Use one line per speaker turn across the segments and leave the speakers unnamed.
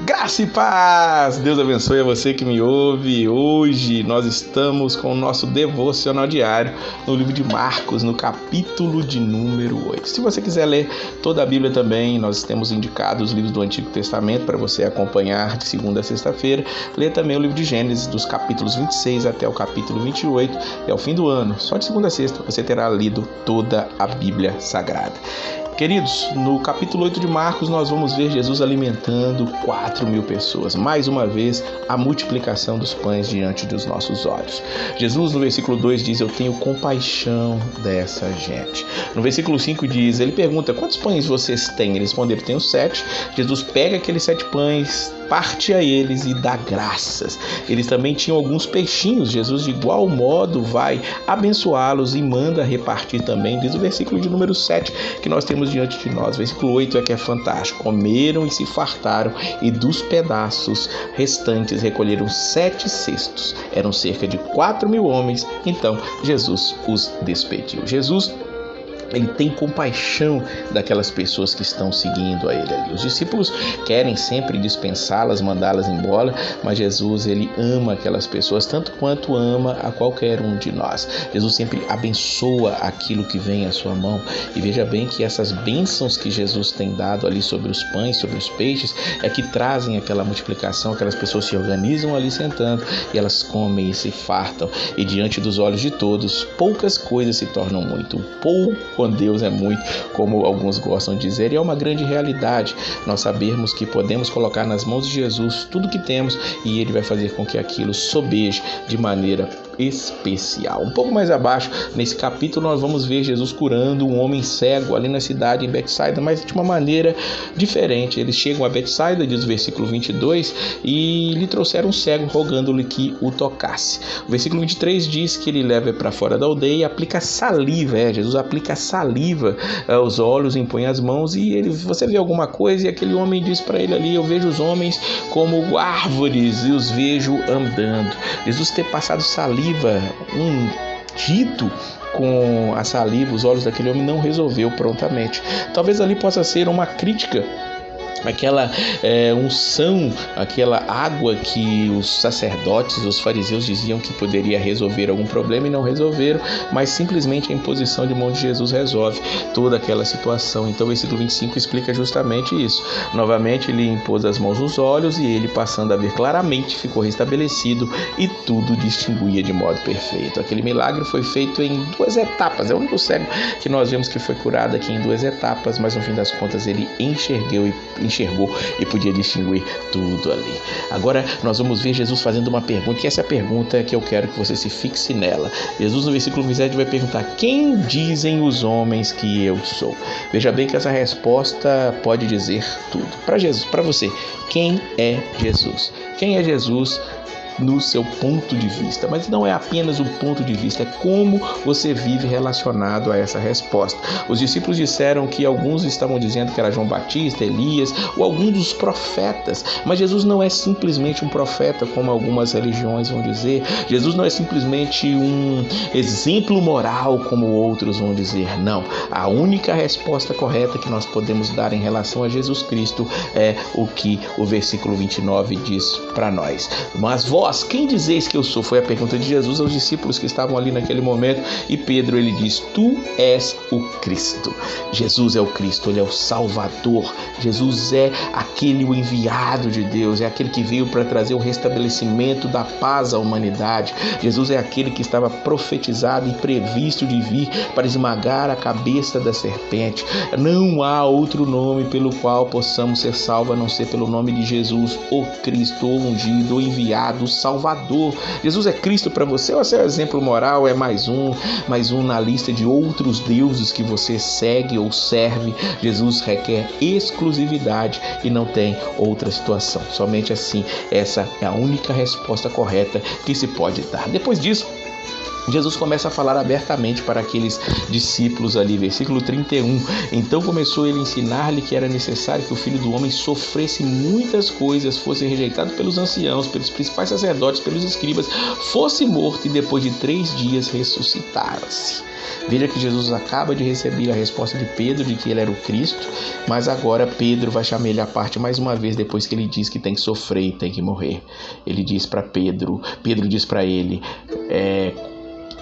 Graça e paz! Deus abençoe a você que me ouve. Hoje nós estamos com o nosso devocional diário no livro de Marcos, no capítulo de número 8. Se você quiser ler toda a Bíblia também, nós temos indicado os livros do Antigo Testamento para você acompanhar de segunda a sexta-feira. Lê também o livro de Gênesis, dos capítulos 26 até o capítulo 28. É o fim do ano. Só de segunda a sexta você terá lido toda a Bíblia Sagrada. Queridos, no capítulo 8 de Marcos nós vamos ver Jesus alimentando 4.000 pessoas. Mais uma vez, a multiplicação dos pães diante dos nossos olhos. Jesus no versículo 2 diz, eu tenho compaixão dessa gente. No versículo 5 diz, ele pergunta, quantos pães vocês têm? Eles responderam, tenho 7. Jesus pega aqueles 7 pães, parte a eles e dá graças. Eles também tinham alguns peixinhos. Jesus de igual modo vai abençoá-los e manda repartir também. Diz o versículo de número 7 que nós temos diante de nós. Versículo 8 é que é fantástico. Comeram e se fartaram e dos pedaços restantes recolheram 7 cestos. Eram cerca de 4.000 homens. Então Jesus os despediu. Jesus, ele tem compaixão daquelas pessoas que estão seguindo a ele ali. Os discípulos querem sempre dispensá-las, mandá-las embora, mas Jesus, ele ama aquelas pessoas tanto quanto ama a qualquer um de nós. Jesus sempre abençoa aquilo que vem à sua mão. E veja bem que essas bênçãos que Jesus tem dado ali sobre os pães, sobre os peixes, é que trazem aquela multiplicação. Aquelas pessoas se organizam ali sentando e elas comem e se fartam. E diante dos olhos de todos, poucas coisas se tornam muito. Pouco com Deus é muito, como alguns gostam de dizer, e é uma grande realidade nós sabermos que podemos colocar nas mãos de Jesus tudo que temos e Ele vai fazer com que aquilo sobeje de maneira especial. Um pouco mais abaixo, nesse capítulo, nós vamos ver Jesus curando um homem cego ali na cidade em Betsaida, mas de uma maneira diferente. Eles chegam a Betsaida, diz o versículo 22, e lhe trouxeram um cego, rogando-lhe que o tocasse. O versículo 23 diz que ele leva para fora da aldeia e aplica saliva. Jesus aplica saliva aos olhos, impõe as mãos e você vê alguma coisa e aquele homem diz para ele ali, eu vejo os homens como árvores e os vejo andando. Jesus ter passado saliva, um dito com a saliva, os olhos daquele homem não resolveu prontamente. Talvez ali possa ser uma crítica, aquela unção, aquela água que os sacerdotes, os fariseus diziam que poderia resolver algum problema e não resolveram, mas simplesmente a imposição de mão de Jesus resolve toda aquela situação. Então o versículo 25 explica justamente isso. Novamente ele impôs as mãos nos olhos e ele, passando a ver claramente, ficou restabelecido e tudo distinguia de modo perfeito. Aquele milagre foi feito em 2 etapas. É o único cego que nós vemos que foi curado aqui em 2 etapas, mas no fim das contas ele enxergou e podia distinguir tudo ali. Agora nós vamos ver Jesus fazendo uma pergunta, e essa é a pergunta que eu quero que você se fixe nela. Jesus no versículo 27 vai perguntar, quem dizem os homens que eu sou? Veja bem que essa resposta pode dizer tudo. Para Jesus, para você, quem é Jesus? Quem é Jesus no seu ponto de vista? Mas não é apenas um ponto de vista, é como você vive relacionado a essa resposta. Os discípulos disseram que alguns estavam dizendo que era João Batista, Elias ou algum dos profetas, mas Jesus não é simplesmente um profeta como algumas religiões vão dizer. Jesus não é simplesmente um exemplo moral como outros vão dizer. Não, a única resposta correta que nós podemos dar em relação a Jesus Cristo é o que o versículo 29 diz para nós. Mas vós, quem dizeis que eu sou? Foi a pergunta de Jesus aos discípulos que estavam ali naquele momento. E Pedro, ele diz, tu és o Cristo. Jesus é o Cristo, ele é o Salvador. Jesus é aquele o enviado de Deus, é aquele que veio para trazer o restabelecimento da paz à humanidade. Jesus é aquele que estava profetizado e previsto de vir para esmagar a cabeça da serpente. Não há outro nome pelo qual possamos ser salvos a não ser pelo nome de Jesus, o Cristo, o ungido, o enviado, o Salvador. Jesus é Cristo para você, ou seu exemplo moral é mais um na lista de outros deuses que você segue ou serve? Jesus requer exclusividade e não tem outra situação. Somente assim, essa é a única resposta correta que se pode dar. Depois disso, Jesus começa a falar abertamente para aqueles discípulos ali, versículo 31. Então começou ele a ensinar-lhe que era necessário que o Filho do Homem sofresse muitas coisas, fosse rejeitado pelos anciãos, pelos principais sacerdotes, pelos escribas, fosse morto e depois de 3 dias ressuscitasse. Veja que Jesus acaba de receber a resposta de Pedro de que ele era o Cristo, mas agora Pedro vai chamar ele à parte mais uma vez depois que ele diz que tem que sofrer e tem que morrer. Ele diz para Pedro diz para ele,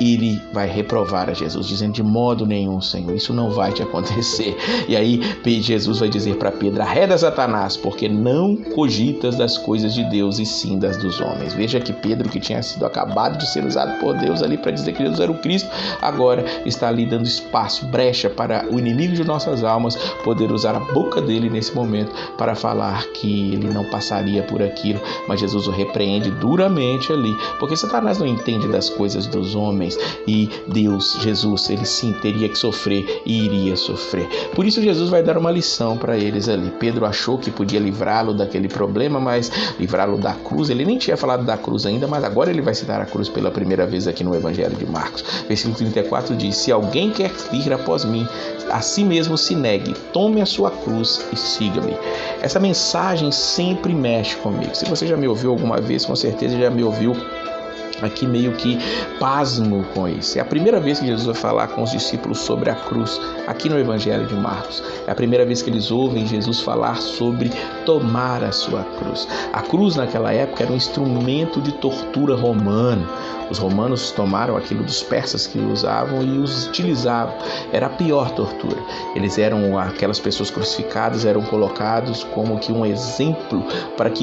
ele vai reprovar a Jesus, dizendo: de modo nenhum, Senhor, isso não vai te acontecer. E aí Jesus vai dizer para Pedro: arreda, Satanás, porque não cogitas das coisas de Deus e sim das dos homens. Veja que Pedro, que tinha sido acabado de ser usado por Deus ali para dizer que Jesus era o Cristo, agora está ali dando espaço, brecha para o inimigo de nossas almas poder usar a boca dele nesse momento para falar que ele não passaria por aquilo, mas Jesus o repreende duramente ali, porque Satanás não entende das coisas dos homens. E Deus, Jesus, ele sim teria que sofrer e iria sofrer. Por isso Jesus vai dar uma lição para eles ali. Pedro achou que podia livrá-lo daquele problema, mas livrá-lo da cruz. Ele nem tinha falado da cruz ainda, mas agora ele vai citar a cruz pela primeira vez aqui no Evangelho de Marcos. Versículo 34 diz: se alguém quer vir após mim, a si mesmo se negue, tome a sua cruz e siga-me. Essa mensagem sempre mexe comigo. Se você já me ouviu alguma vez, com certeza já me ouviu aqui meio que pasmo com isso. É a primeira vez que Jesus vai falar com os discípulos sobre a cruz, aqui no Evangelho de Marcos. É a primeira vez que eles ouvem Jesus falar sobre tomar a sua cruz. A cruz naquela época era um instrumento de tortura romano. Os romanos tomaram aquilo dos persas que usavam e os utilizavam. Era a pior tortura. Eles eram, aquelas pessoas crucificadas eram colocados como que um exemplo para que